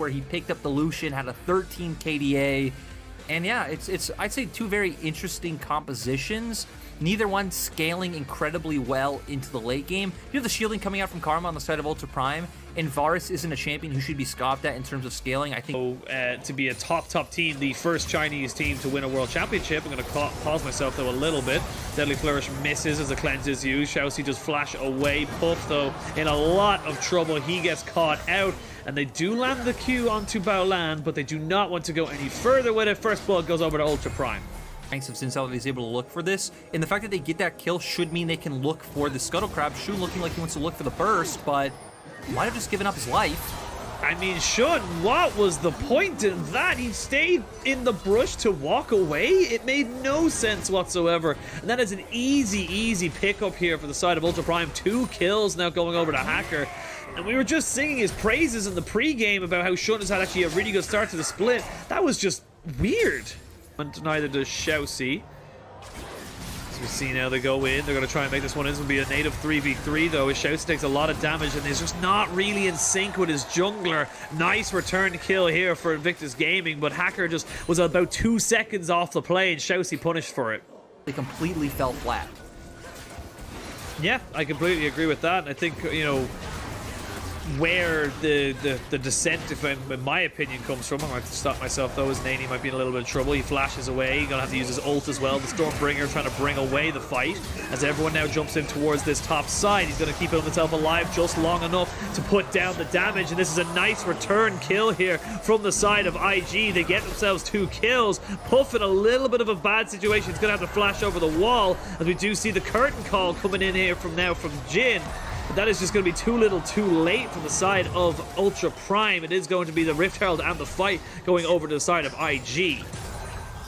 where he picked up the Lucian, had a 13 KDA. And yeah, it's I'd say two very interesting compositions. Neither one scaling incredibly well into the late game. You have the shielding coming out from Karma on the side of Ultra Prime, and Varus isn't a champion who should be scoffed at in terms of scaling. I think to be a top team, the first Chinese team to win a world championship. I'm going to pause myself though a little bit. Deadly Flourish misses as the cleanse is used. Xiaoxi does flash away. Puff though in a lot of trouble. He gets caught out. And they do land the Q onto Baolan, but they do not want to go any further with it. First blood goes over to Ultra Prime. Thanks of Sinsel is able to look for this, and the fact that they get that kill should mean they can look for the Scuttle Crab. Shun looking like he wants to look for the burst, but might have just given up his life. I mean, Shun, what was the point in that? He stayed in the brush to walk away? It made no sense whatsoever. And that is an easy pickup here for the side of Ultra Prime. 2 kills now going over to Hacker. And we were just singing his praises in the pregame about how Shun has had actually a really good start to the split. That was just weird. And neither does Xiaoxi. As we see now, they go in. They're going to try and make this one. This will be a native 3v3 though, as Xiaoxi takes a lot of damage and is just not really in sync with his jungler. Nice return kill here for Invictus Gaming, but Hacker just was about 2 seconds off the play and Xiaoxi punished for it. They completely fell flat. Yeah, I completely agree with that. I think, you know, where the descent, in my opinion, comes from. I'm going to have to stop myself though, as Nani might be in a little bit of trouble. He flashes away. He's going to have to use his ult as well. The Stormbringer trying to bring away the fight as everyone now jumps in towards this top side. He's going to keep himself alive just long enough to put down the damage, and this is a nice return kill here from the side of IG. They get themselves 2 kills. Puff in a little bit of a bad situation. He's going to have to flash over the wall, as we do see the curtain call coming in here from Jin. But that is just going to be too little too late from the side of Ultra Prime. It is going to be the Rift Herald and the fight going over to the side of IG.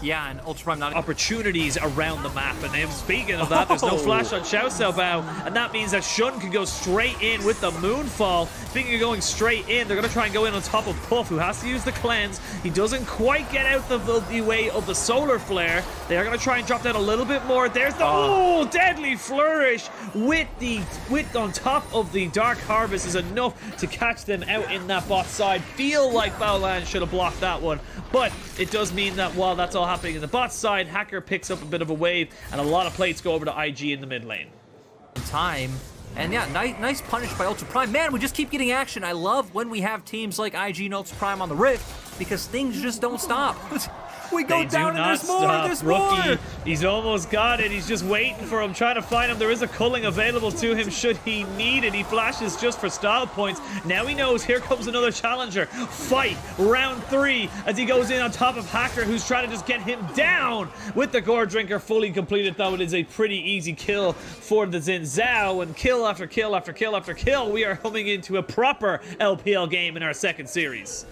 Yeah, and Ultra Prime not opportunities around the map. And speaking of that, there's no flash on Xiao Xiaobao, and that means that Shun can go straight in with the Moonfall. Speaking of going straight in, they're going to try and go in on top of Puff, who has to use the cleanse. He doesn't quite get out the way of the Solar Flare. They are going to try and drop down a little bit more. There's the Deadly Flourish with on top of the Dark Harvest is enough to catch them out in that bot side. Feel like Baolan should have blocked that one, but it does mean that while that's all happening in the bot side, Hacker picks up a bit of a wave, and a lot of plates go over to IG in the mid lane. Time. And yeah, nice punish by Ultra Prime. Man, we just keep getting action. I love when we have teams like IG and Ultra Prime on the Rift, because things just don't stop. We go down and there's more, there's more. He's almost got it. He's just waiting for him, trying to find him. There is a culling available to him should he need it. He flashes just for style points. Now he knows here comes another challenger. Fight, round 3, as he goes in on top of Hacker, who's trying to just get him down with the Gore Drinker fully completed, though it is a pretty easy kill for the Xin Zhao, and kill after kill after kill after kill. We are coming into a proper LPL game in our second series.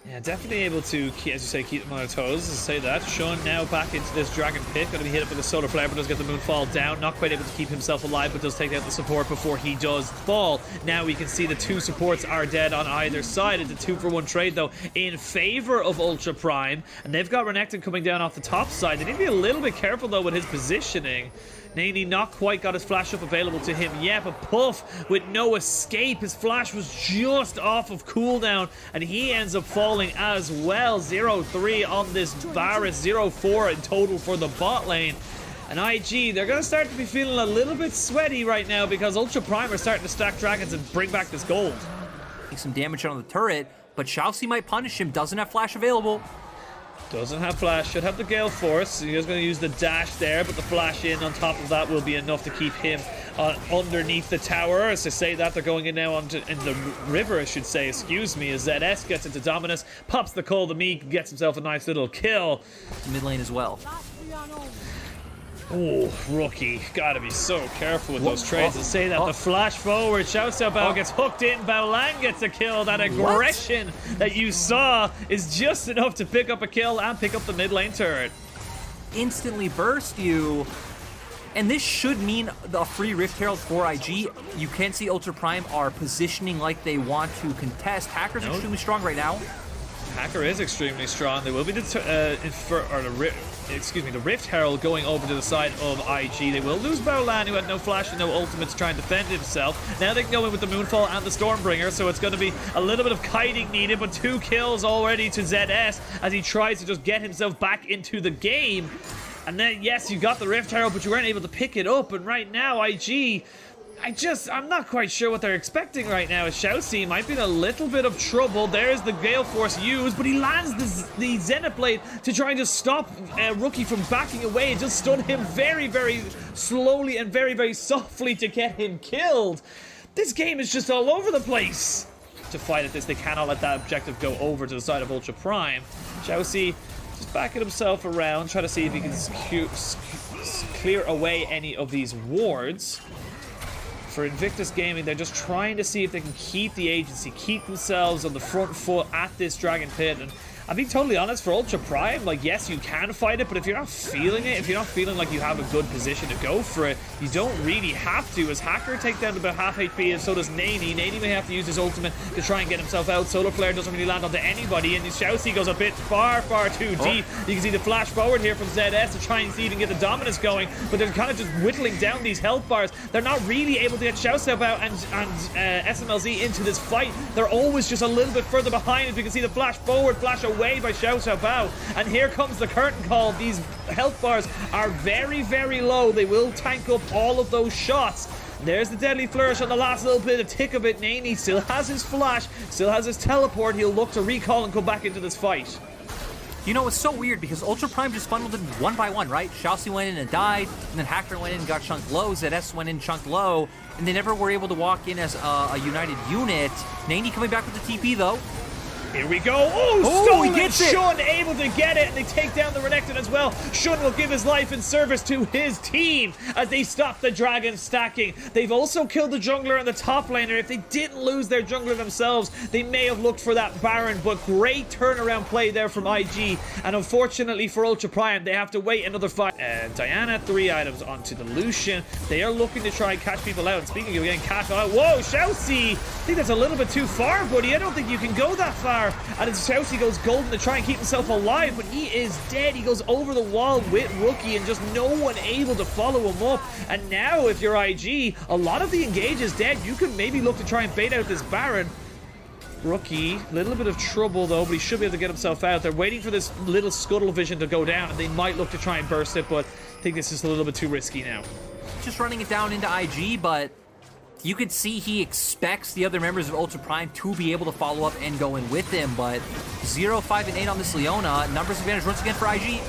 Yeah, definitely able to, as you say, keep them on their toes. To say that, Shun now back into this Dragon Pit. Going to be hit up with the Solar Flare, but does get the Moonfall down. Not quite able to keep himself alive, but does take out the support before he does fall. Now we can see the 2 supports are dead on either side. It's a 2-for-1 trade, though, in favor of Ultra Prime. And they've got Renekton coming down off the top side. They need to be a little bit careful, though, with his positioning. Nani not quite got his flash up available to him yet, but Puff with no escape. His flash was just off of cooldown, and he ends up falling as well. 0-3 on this Varus, 0-4 in total for the bot lane. And IG, they're going to start to be feeling a little bit sweaty right now, because Ultra Prime are starting to stack dragons and bring back this gold. Take some damage on the turret, but Xiaoxi might punish him. Doesn't have flash available. Doesn't have flash, should have the Gale Force. He's going to use the dash there, but the flash in on top of that will be enough to keep him underneath the tower. As to say that, they're going in now in the river, I should say, excuse me, as ZS gets into Dominus, pops the Call to Me, gets himself a nice little kill. Mid lane as well. Oh, rookie. Gotta be so careful with those trades. To say that the flash forward, Xiao Xiaobao gets hooked in, Baolan gets a kill. That aggression that you saw is just enough to pick up a kill and pick up the mid lane turret. Instantly burst you. And this should mean the free Rift Herald for IG. You can see Ultra Prime are positioning like they want to contest. Hacker's extremely strong right now. Hacker is extremely strong. There will be the the Rift Herald going over to the side of IG. They will lose Baolan, who had no flash and no ultimate to try and defend himself. Now they can go in with the Moonfall and the Stormbringer, so it's going to be a little bit of kiting needed, but 2 kills already to ZS as he tries to just get himself back into the game. And then, yes, you got the Rift Herald, but you weren't able to pick it up, and right now, IG... I'm not quite sure what they're expecting right now. Xiaoxi might be in a little bit of trouble. There's the Gale Force used, but he lands the Zenith Blade to try and just stop Rookie from backing away and just stun him very, very slowly and very, very softly to get him killed. This game is just all over the place. To fight at this, they cannot let that objective go over to the side of Ultra Prime. Xiaoxi just backing himself around, trying to see if he can clear away any of these wards. For Invictus Gaming, they're just trying to see if they can keep the agency, keep themselves on the front foot at this Dragon Pit. And I'm being totally honest, for Ultra Prime, like, yes, you can fight it, but if you're not feeling it, if you're not feeling like you have a good position to go for it, you don't really have to. As Hacker take down to about half HP, and so does Nani. Nani may have to use his ultimate to try and get himself out. Solar Flare doesn't really land onto anybody, and Xiaoxi goes a bit far, far too deep. You can see the flash forward here from ZS to try and see if he can get the dominance going, but they're kind of just whittling down these health bars. They're not really able to get Xiaoxi out and SMLZ into this fight. They're always just a little bit further behind, as we can see the flash forward, flash away by Xiao Xiaobao, and here comes the curtain call. These health bars are very, very low. They will tank up all of those shots. There's the Deadly Flourish on the last little bit of tick of it. Nani still has his flash, still has his teleport. He'll look to recall and come back into this fight. You know, it's so weird because Ultra Prime just funneled in one by one, right? Xiaoxi went in and died, and then Hacker went in and got chunked low, ZS went in chunked low, and they never were able to walk in as a united unit. Nani coming back with the TP, though. Here we go. Oh, stolen! He gets it. Shun able to get it, and they take down the Renekton as well. Shun will give his life in service to his team as they stop the dragon stacking. They've also killed the jungler and the top laner. If they didn't lose their jungler themselves, they may have looked for that Baron, but great turnaround play there from IG. And unfortunately for Ultra Prime, they have to wait another fight. Diana, 3 items onto the Lucian. They are looking to try and catch people out. And speaking of getting caught out, whoa, Xiaoxi! I think that's a little bit too far, buddy. I don't think you can go that far. And as Xiaoxi goes golden to try and keep himself alive, but he is dead. He goes over the wall with Rookie and just no one able to follow him up. And now if you're IG, a lot of the engage is dead. You could maybe look to try and bait out this Baron. Rookie, a little bit of trouble though, but he should be able to get himself out. They're waiting for this little scuttle vision to go down, and they might look to try and burst it, but I think this is a little bit too risky now. Just running it down into IG, but you could see he expects the other members of Ultra Prime to be able to follow up and go in with him, but 0, 5, and 8 on this Leona. Numbers advantage once again for IG.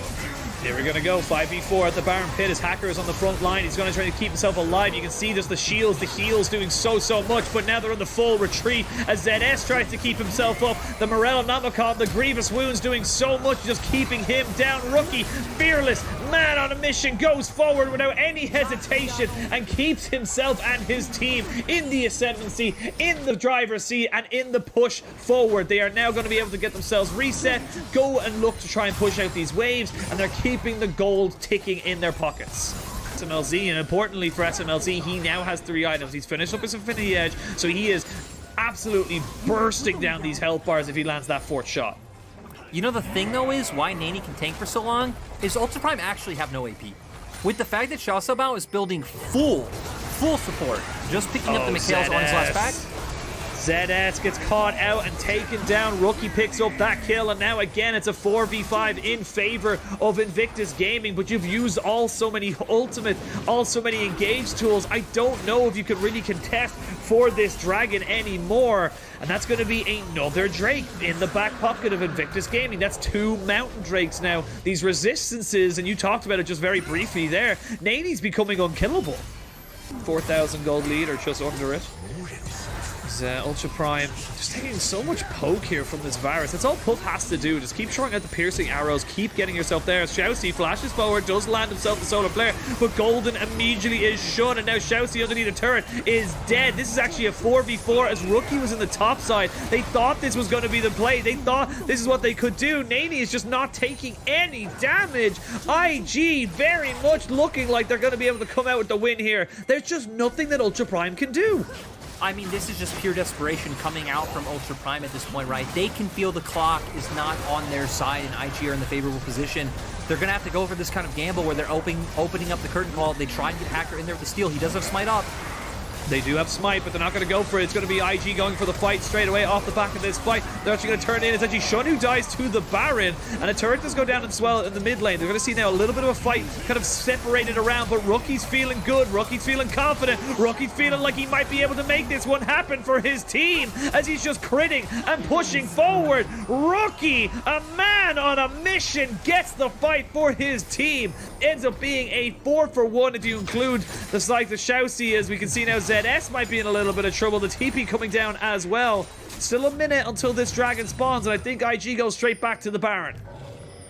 Here we're going to go, 5v4 at the Baron Pit. His Hacker is on the front line. He's going to try to keep himself alive. You can see just the shields, the heals doing so much, but now they're in the full retreat as ZS tries to keep himself up. The Morel Namacom, the Grievous Wounds doing so much, just keeping him down. Rookie, fearless, man on a mission, goes forward without any hesitation and keeps himself and his team in the ascendancy, in the driver's seat, and in the push forward. They are now going to be able to get themselves reset, go and look to try and push out these waves, and they're keeping the gold ticking in their pockets. SMLZ, and importantly for SMLZ, he now has 3 items. He's finished up his Infinity Edge, so he is absolutely bursting down these health bars if he lands that 4th shot. You know, the thing though is why Nani can tank for so long is Ultra Prime actually have no AP. With the fact that Xiao Xiaobao is building full support, just picking up the Mikhails on his last pack. ZS gets caught out and taken down. Rookie picks up that kill, and now again it's a 4v5 in favor of Invictus Gaming, but you've used so many ultimate, so many engage tools. I don't know if you can really contest for this dragon anymore, and that's going to be another Drake in the back pocket of Invictus Gaming. That's 2 Mountain Drakes now. These resistances, and you talked about it just very briefly there, Nani's becoming unkillable. 4,000 gold lead, or just under it. Ultra Prime just taking so much poke here from this virus. That's all Puck has to do. Just keep throwing out the piercing arrows, keep getting yourself there. Xiaoxi flashes forward, does land himself the solar flare, but Golden immediately is shun, and now Xiaoxi underneath a turret is dead. This is actually a 4v4 as Rookie was in the top side. They thought this was going to be the play. They thought this is what they could do. Nani is just not taking any damage. IG very much looking like they're going to be able to come out with the win here. There's just nothing that Ultra Prime can do. I mean, this is just pure desperation coming out from Ultra Prime at this point, right? They can feel the clock is not on their side, and IG are in the favorable position. They're going to have to go for this kind of gamble where they're opening up the curtain call. They try and get Hacker in there with the steal. He does have Smite up. They do have Smite, but they're not going to go for it. It's going to be IG going for the fight straight away off the back of this fight. They're actually going to turn in. It's actually Shun who dies to the Baron, and a turret does go down as well in the mid lane. They're going to see now a little bit of a fight kind of separated around, but Rookie's feeling good. Rookie's feeling confident. Rookie's feeling like he might be able to make this one happen for his team as he's just critting and pushing forward. Rookie, a man on a mission, gets the fight for his team. Ends up being a 4-for-1 if you include the side of Shousey, as we can see now ZS might be in a little bit of trouble. The TP coming down as well. Still a minute until this dragon spawns, and I think IG goes straight back to the Baron.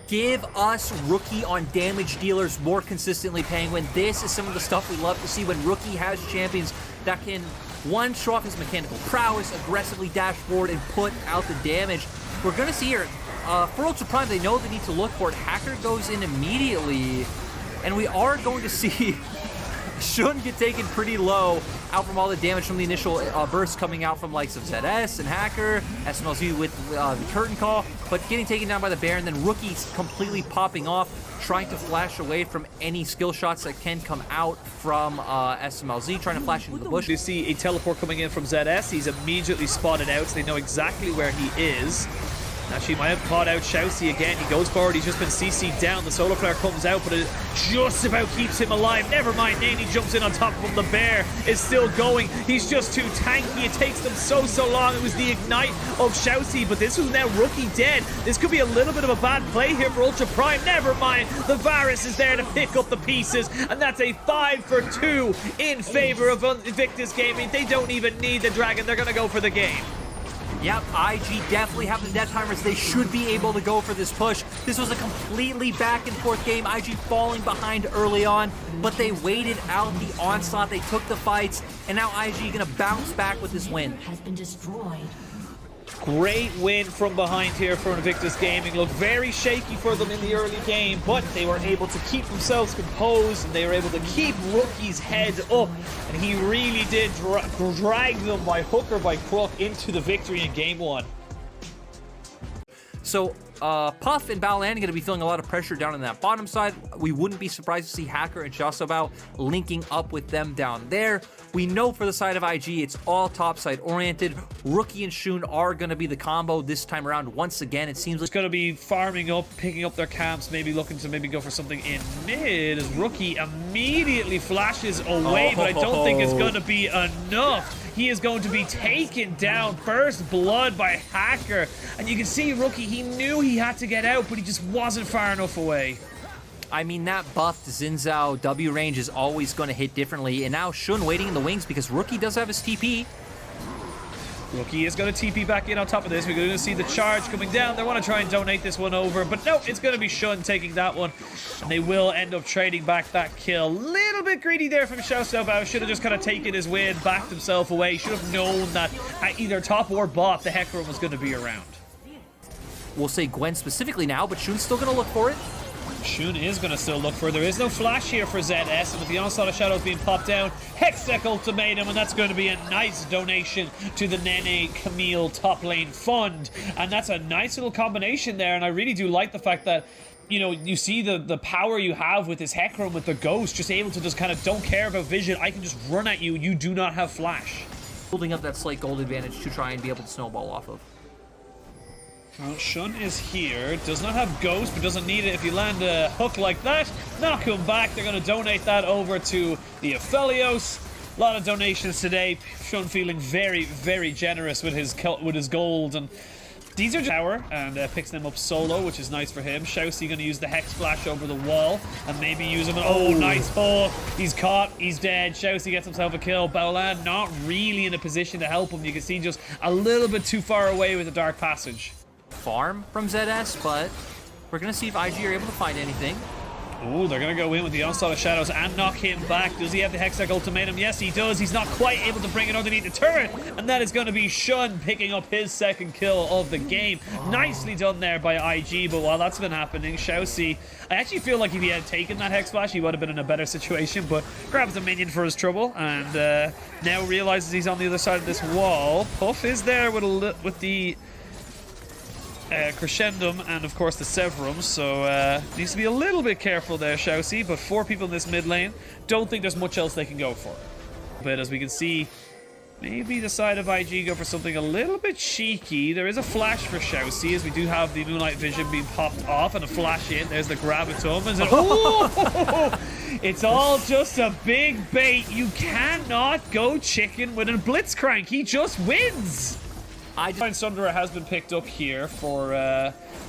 Give us Rookie on damage dealers more consistently, Penguin. This is some of the stuff we love to see when Rookie has champions that can, one, show off his mechanical prowess, aggressively dash forward, and put out the damage. We're going to see here, for Ultra Prime, they know they need to look for it. Hacker goes in immediately, and we are going to see Shun get taken pretty low out from all the damage from the initial burst coming out from likes of ZS and Hacker, SMLZ with the curtain call, but getting taken down by the Baron, then Rookie's completely popping off, trying to flash away from any skill shots that can come out from SMLZ, trying to flash into the bush. You see a teleport coming in from ZS. He's immediately spotted out, so they know exactly where he is. Actually, might have caught out Shousey again. He goes forward. He's just been CC'd down. The solar flare comes out, but it just about keeps him alive. Never mind. Nani jumps in on top of him. The bear is still going. He's just too tanky. It takes them so long. It was the ignite of Shousey, but this was now Rookie dead. This could be a little bit of a bad play here for Ultra Prime. Never mind. The Varus is there to pick up the pieces, and that's a 5-for-2 in favor of Invictus Gaming. They don't even need the dragon. They're going to go for the game. Yep, IG definitely have the death timers. They should be able to go for this push. This was a completely back and forth game. IG falling behind early on, but they waited out the onslaught. They took the fights, and now IG gonna bounce back with this win. Has been destroyed. Great win from behind here for Invictus Gaming. Looked very shaky for them in the early game, but they were able to keep themselves composed, and they were able to keep Rookie's head up, and he really did drag them by hook or by crook into the victory in game one. So Puff and Baolan are going to be feeling a lot of pressure down on that bottom side. We wouldn't be surprised to see Hacker and Xiaosabao linking up with them down there. We know for the side of IG, it's all top side oriented. Rookie and Shun are going to be the combo this time around. Once again, it seems like it's going to be farming up, picking up their camps, maybe looking to maybe go for something in mid, as Rookie immediately flashes away, but I don't think it's going to be enough. He is going to be taken down. First blood by Hacker. And you can see Rookie, he knew he had to get out, but he just wasn't far enough away. I mean, that buffed Xin Zhao W range is always going to hit differently. And now Shun waiting in the wings because Rookie does have his TP. Rookie is going to TP back in on top of this. We're going to see the charge coming down. They want to try and donate this one over, but no, it's going to be Shun taking that one, and they will end up trading back that kill. Little bit greedy there from Xiaosabao. Should have just kind of taken his win, backed himself away. Should have known that at either top or bot, the Hecarim was going to be around. We'll say Gwen specifically now, but Shun's still going to look for it. Shun is going to still look for it. There is no flash here for ZS, and with the Onslaught of Shadows being popped down, Hextech Ultimatum, and that's going to be a nice donation to the Nene Camille top lane fund. And that's a nice little combination there, and I really do like the fact that, you know, you see the power you have with this Hecarim, with the Ghost, just able to just kind of don't care about vision. I can just run at you. You do not have flash. Holding up that slight gold advantage to try and be able to snowball off of. Well, Shun is here, does not have Ghost, but doesn't need it. If you land a hook like that, knock him back. They're going to donate that over to the Aphelios. A lot of donations today. Shun feeling very, very generous with his gold. And these are tower, and picks them up solo, which is nice for him. Shousey going to use the Hex Flash over the wall, and maybe use him. Oh, nice pull. He's caught. He's dead. Shousey gets himself a kill. Baolan not really in a position to help him. You can see just a little bit too far away with the Dark Passage. Farm from ZS, but we're going to see if IG are able to find anything. Oh, they're going to go in with the Onslaught of Shadows and knock him back. Does he have the Hextech Ultimatum? Yes, he does. He's not quite able to bring it underneath the turret. And that is going to be Shun picking up his second kill of the game. Nicely done there by IG. But while that's been happening, Xiaoxi, I actually feel like if he had taken that Hex Flash, he would have been in a better situation. But grabs a minion for his trouble. And now realizes he's on the other side of this wall. Puff is there with the... Crescendum and of course the Severum, so needs to be a little bit careful there, Xiaoxi, but 4 people in this mid lane, don't think there's much else they can go for. But as we can see, maybe the side of IG go for something a little bit cheeky. There is a flash for Xiaoxi, as we do have the Moonlight Vision being popped off and a flash in. There's the Gravitum, and oh! It's all just a big bait. You cannot go chicken with a Blitzcrank. He just wins. Sundera has been picked up here for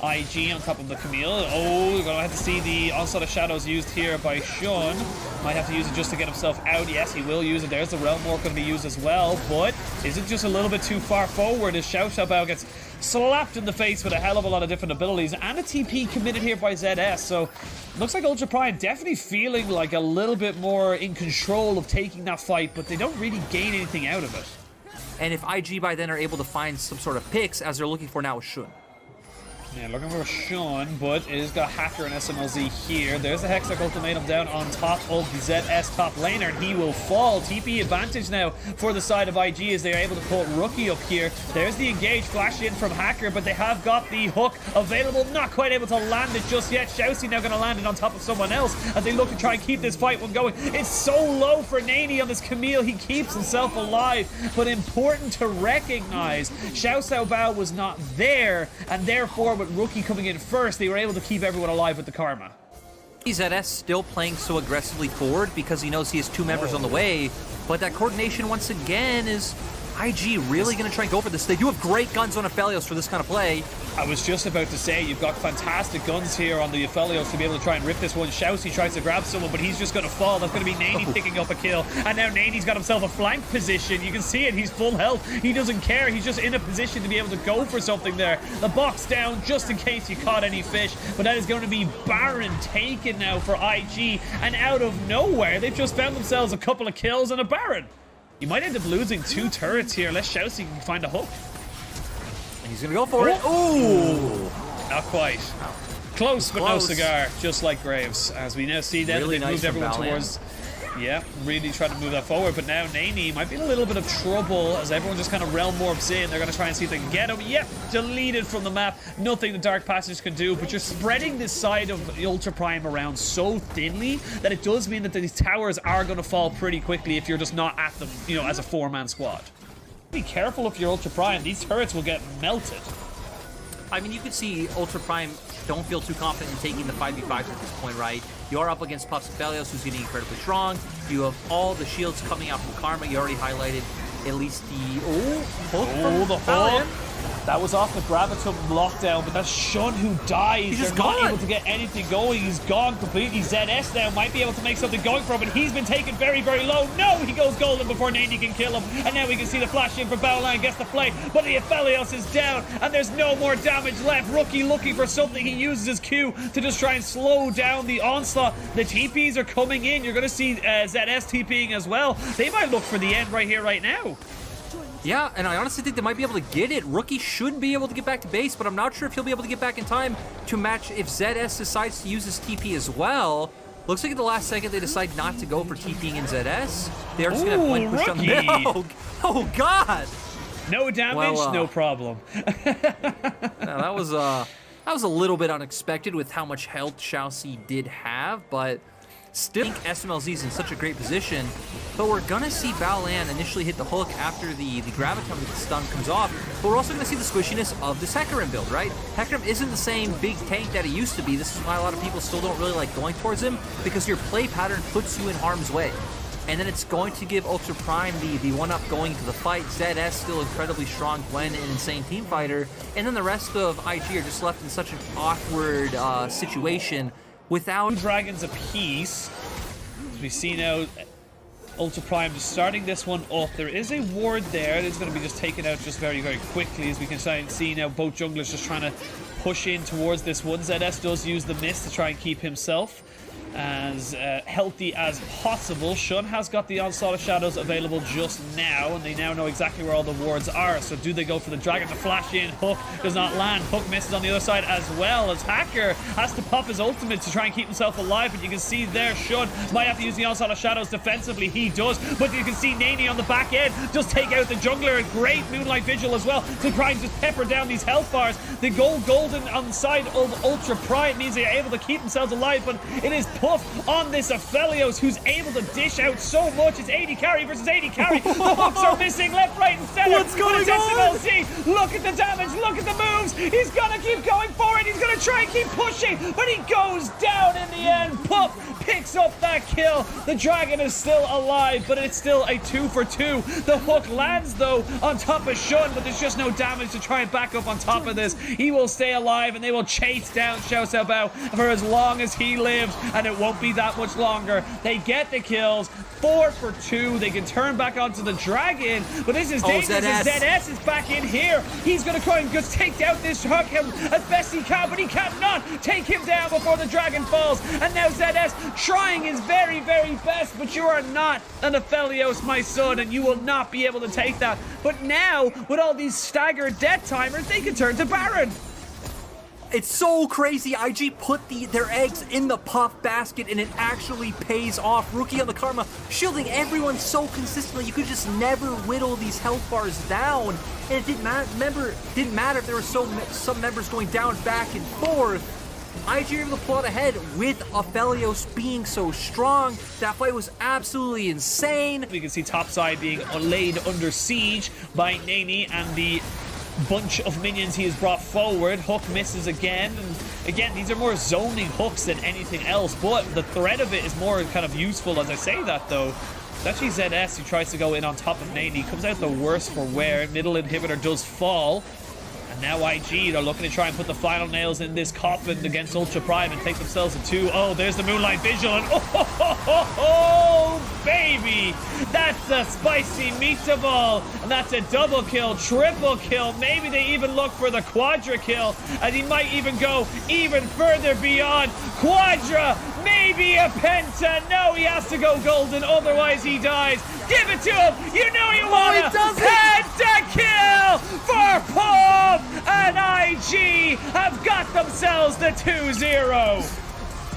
IG on top of the Camille. Oh, we're going to have to see the Onslaught of Shadows used here by Shun. Might have to use it just to get himself out. Yes, he will use it. There's the Realm Warp going to be used as well. But is it just a little bit too far forward as Xiao Xiaobao gets slapped in the face with a hell of a lot of different abilities and a TP committed here by ZS. So looks like Ultra Prime definitely feeling like a little bit more in control of taking that fight, but they don't really gain anything out of it. And if IG by then are able to find some sort of picks, as they're looking for now with Shun. Yeah, looking for Shun, but it has got Hacker and SMLZ here. There's the Hextech Ultimatum down on top of the ZS top laner, and he will fall. TP advantage now for the side of IG as they're able to put Rookie up here. There's the engage flash in from Hacker, but they have got the hook available. Not quite able to land it just yet. Xiaoxi now going to land it on top of someone else as they look to try and keep this fight one going. It's so low for Nani on this Camille. He keeps himself alive, but important to recognize Xiao Xiaobao was not there, and therefore with Rookie coming in first, they were able to keep everyone alive with the Karma. ZS still playing so aggressively forward because he knows he has 2 members on the way, but that coordination once again is IG really going to try and go for this. They do have great guns on Aphelios for this kind of play. I was just about to say, you've got fantastic guns here on the Aphelios to be able to try and rip this one. Xiaoxi tries to grab someone, but he's just going to fall. That's going to be Nani picking up a kill. And now Nani's got himself a flank position. You can see it. He's full health. He doesn't care. He's just in a position to be able to go for something there. The box down just in case you caught any fish. But that is going to be Baron taken now for IG. And out of nowhere, they've just found themselves a couple of kills and a Baron. You might end up losing 2 turrets here unless Xiaoxi can find a hook. And he's going to go for it. Ooh! Not quite. Close, but no cigar, just like Graves. As we now see that really they've moved everyone towards... Yeah, really trying to move that forward. But now Nani might be in a little bit of trouble as everyone just kind of realm warps in. They're going to try and see if they can get him. Yep, deleted from the map. Nothing the Dark Passage can do. But you're spreading this side of the Ultra Prime around so thinly that it does mean that these towers are going to fall pretty quickly if you're just not at them, you know, as a 4-man squad. Be careful if you're Ultra Prime. These turrets will get melted. I mean, you could see Ultra Prime don't feel too confident in taking the 5v5 at this point, right? You are up against Puffs Aphelios, who's getting incredibly strong. You have all the shields coming out from Karma. You already highlighted at least the... Oh, the hook. That was off the Gravitum lockdown, but that's Shun who dies. He's just not able to get anything going. He's gone completely. ZS now might be able to make something going for him, but he's been taken very, very low. No, he goes golden before Nani can kill him. And now we can see the flash in for Baolan, gets the play, but the Aphelios is down, and there's no more damage left. Rookie looking for something. He uses his Q to just try and slow down the onslaught. The TPs are coming in. You're going to see ZS TPing as well. They might look for the end right here, right now. Yeah, and I honestly think they might be able to get it. Rookie should be able to get back to base, but I'm not sure if he'll be able to get back in time to match if ZS decides to use his TP as well. Looks like at the last second they decide not to go for TPing in ZS. They're just going to blink push on the middle. Oh, God! No damage, no problem. That was a little bit unexpected with how much health Xiaoxi did have, but still, I think SMLZ's in such a great position. But we're gonna see Baolan initially hit the hook after the Gravitum with the stun comes off. But we're also gonna see the squishiness of this Hecarim build, right? Hecarim isn't the same big tank that he used to be. This is why a lot of people still don't really like going towards him, because your play pattern puts you in harm's way. And then it's going to give Ultra Prime the one-up going into the fight. ZS still incredibly strong, Gwen an insane team fighter. And then the rest of IG are just left in such an awkward situation without... Dragons apiece. As we see now, Ultra Prime just starting this one up. There is a ward there. It is going to be just taken out just very, very quickly, as we can try and see now both junglers just trying to push in towards this one. ZS does use the mist to try and keep himself. as healthy as possible. Shun has got the Onslaught of Shadows available just now, and they now know exactly where all the wards are. So do they go for the Dragon to flash in? Hook does not land. Hook misses on the other side as well, as Hacker has to pop his ultimate to try and keep himself alive. But you can see there, Shun might have to use the Onslaught of Shadows defensively. He does, but you can see Nani on the back end just take out the jungler. A great Moonlight Vigil as well to try and just pepper down these health bars. The golden on the side of Ultra Prime means they're able to keep themselves alive, but it is Puff on this Aphelios, who's able to dish out so much. It's 80 carry versus 80 carry. The hooks are missing left, right, and center. What's going on? SMLC, look at the damage, look at the moves. He's gonna keep going forward. He's gonna try and keep pushing, but he goes down in the end. Puff picks up that kill. The dragon is still alive, but it's still a 2 for 2. The hook lands though on top of Shun, but there's just no damage to try and back up on top of this. He will stay alive, and they will chase down Xiao Xiaobao for as long as he lives, and it won't be that much longer. They get the kills. 4 for 2. They can turn back onto the dragon, but this is dangerous. ZS is back in here. He's going to try and just take out this hook as best he can, but he cannot take him down before the dragon falls. And now ZS trying his very, very best, but you are not an Aphelios, my son, and you will not be able to take that. But now, with all these staggered death timers, they can turn to Baron. It's so crazy. IG put their eggs in the Puff basket, and it actually pays off. Rookie on the Karma, shielding everyone so consistently. You could just never whittle these health bars down. And it didn't matter if there were some members going down, back, and forth. IG were able to plot ahead with Aphelios being so strong. That fight was absolutely insane. We can see topside being laid under siege by Nani and the bunch of minions he has brought forward. Hook misses again, and again, these are more zoning hooks than anything else, but the threat of it is more kind of useful as I say that though. It's actually ZS who tries to go in on top of Nani. Comes out the worst for wear. Middle inhibitor does fall. And now IG, they're looking to try and put the final nails in this coffin against Ultra Prime and take themselves a 2. Oh, there's the Moonlight Vigil, and oh, baby! That's a spicy meatball, and that's a double kill, triple kill. Maybe they even look for the quadra kill, and he might even go even further beyond quadra. Maybe a penta. No, he has to go golden, otherwise he dies. Give it to him. You know you want it. Penta kill for Pop, and IG have got themselves the 2-0.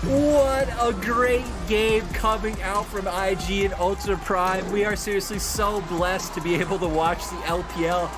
What a great game coming out from IG and Ultra Prime. We are seriously so blessed to be able to watch the LPL